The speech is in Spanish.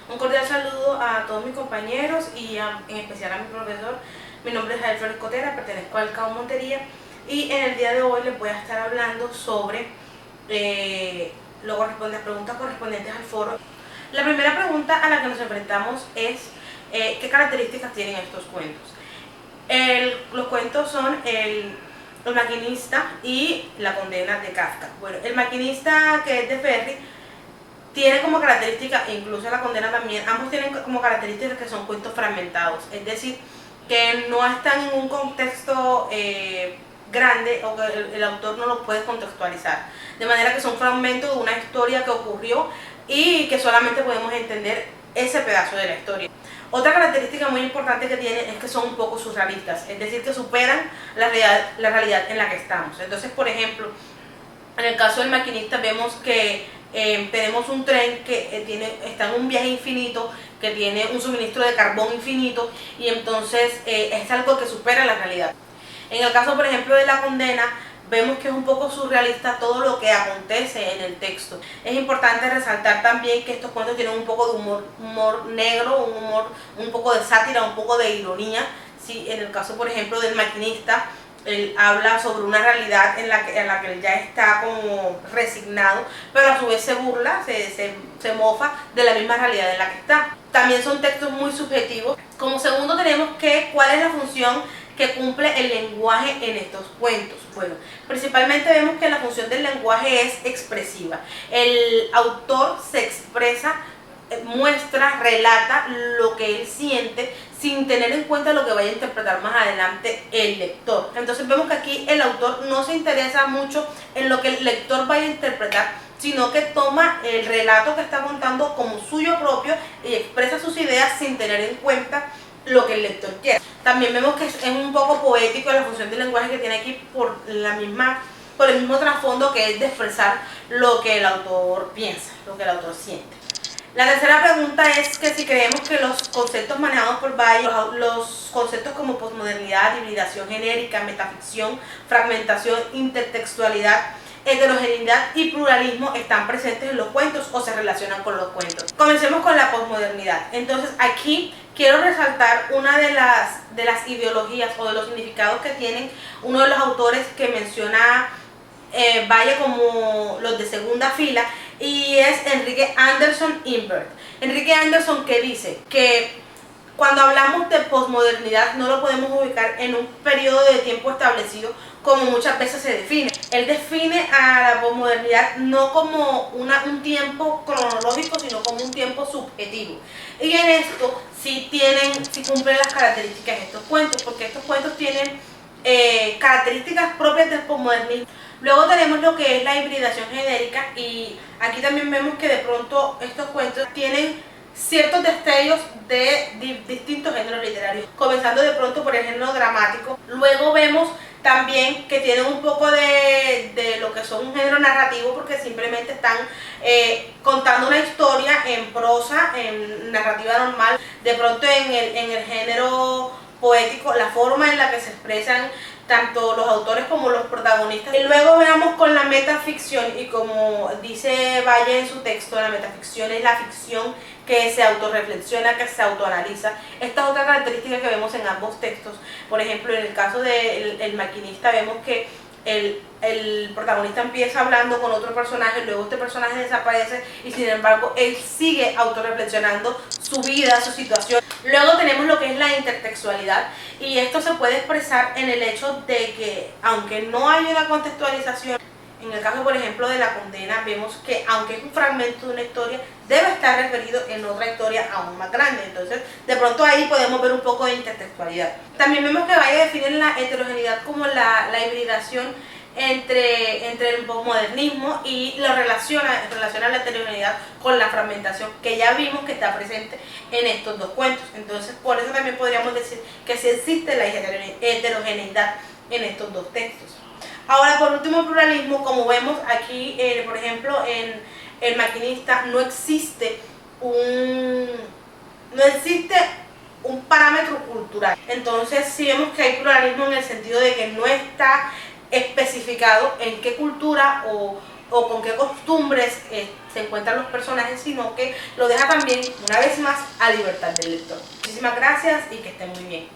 Un cordial saludo a todos mis compañeros y en especial a mi profesor. Mi nombre es Javier Flores Cotera, pertenezco al CAU Montería y en el día de hoy les voy a estar hablando sobre las preguntas correspondientes al foro. La primera pregunta a la que nos enfrentamos es ¿qué características tienen estos cuentos? Los cuentos son el maquinista y la condena de Kafka. Bueno, el maquinista, que es de Ferri, tiene como característica, incluso la condena también, ambos tienen como características que son cuentos fragmentados, es decir, que no están en un contexto grande o que el autor no lo puede contextualizar, de manera que son fragmentos de una historia que ocurrió y que solamente podemos entender ese pedazo de la historia. Otra característica muy importante que tienen es que son un poco surrealistas, es decir, que superan la realidad en la que estamos. Entonces, por ejemplo, en el caso del maquinista vemos que tenemos un tren que está en un viaje infinito, que tiene un suministro de carbón infinito y entonces es algo que supera la realidad. En el caso, por ejemplo, de la condena, vemos que es un poco surrealista todo lo que acontece en el texto. Es importante resaltar también que estos cuentos tienen un poco de humor negro, un poco de sátira, un poco de ironía. ¿Sí? En el caso, por ejemplo, del maquinista, él habla sobre una realidad en la que él ya está como resignado, pero a su vez se burla, se mofa de la misma realidad en la que está. También son textos muy subjetivos. Como segundo tenemos cuál es la función que cumple el lenguaje en estos cuentos. Bueno, principalmente vemos que la función del lenguaje es expresiva. El autor se expresa, muestra, relata lo que él siente sin tener en cuenta lo que vaya a interpretar más adelante el lector. Entonces vemos que aquí el autor no se interesa mucho en lo que el lector vaya a interpretar, sino que toma el relato que está contando como suyo propio y expresa sus ideas sin tener en cuenta lo que el lector quiere. También vemos que es un poco poético la función del lenguaje que tiene aquí por el mismo trasfondo que es de expresar lo que el autor piensa, lo que el autor siente. La tercera pregunta es que si creemos que los conceptos manejados por Valle, los conceptos como posmodernidad, hibridación genérica, metaficción, fragmentación, intertextualidad, heterogeneidad y pluralismo están presentes en los cuentos o se relacionan con los cuentos. Comencemos con la posmodernidad. Entonces aquí quiero resaltar una de las ideologías o de los significados que tienen uno de los autores que menciona Valle como los de segunda fila, y es Enrique Anderson Imbert. Enrique Anderson, que dice que cuando hablamos de posmodernidad no lo podemos ubicar en un periodo de tiempo establecido como muchas veces se define. Él define a la posmodernidad no como un tiempo cronológico, sino como un tiempo subjetivo. Y en esto sí cumplen las características de estos cuentos, porque estos cuentos tienen características propias del posmodernismo. Luego tenemos lo que es la hibridación genérica, y aquí también vemos que de pronto estos cuentos tienen ciertos destellos de distintos géneros literarios, comenzando de pronto por el género dramático. Luego vemos también que tienen un poco de lo que son un género narrativo, porque simplemente están contando una historia en prosa, en narrativa normal. De pronto en el género poético, la forma en la que se expresan tanto los autores como los protagonistas. Y luego veamos con la metaficción, y como dice Valle en su texto, la metaficción es la ficción que se autorreflexiona, que se autoanaliza. Esta es otra característica que vemos en ambos textos. Por ejemplo, en el caso del maquinista vemos que el protagonista empieza hablando con otro personaje, luego este personaje desaparece y sin embargo él sigue autorreflexionando su vida, su situación. Luego tenemos lo que es la intertextualidad, y esto se puede expresar en el hecho de que aunque no hay una contextualización, en el caso por ejemplo de la condena, vemos que aunque es un fragmento de una historia, debe estar referido en otra historia aún más grande. Entonces de pronto ahí podemos ver un poco de intertextualidad. También vemos que Valle define la heterogeneidad como la hibridación entre el posmodernismo, y lo relaciona la heterogeneidad con la fragmentación, que ya vimos que está presente en estos dos cuentos. Entonces por eso también podríamos decir que sí existe la heterogeneidad en estos dos textos. Ahora, por último, el pluralismo. Como vemos aquí, por ejemplo, en El maquinista no existe un parámetro cultural. Entonces sí vemos que hay pluralismo en el sentido de que no está especificado en qué cultura o o con qué costumbres se encuentran los personajes, sino que lo deja también, una vez más, a libertad del lector. Muchísimas gracias y que estén muy bien.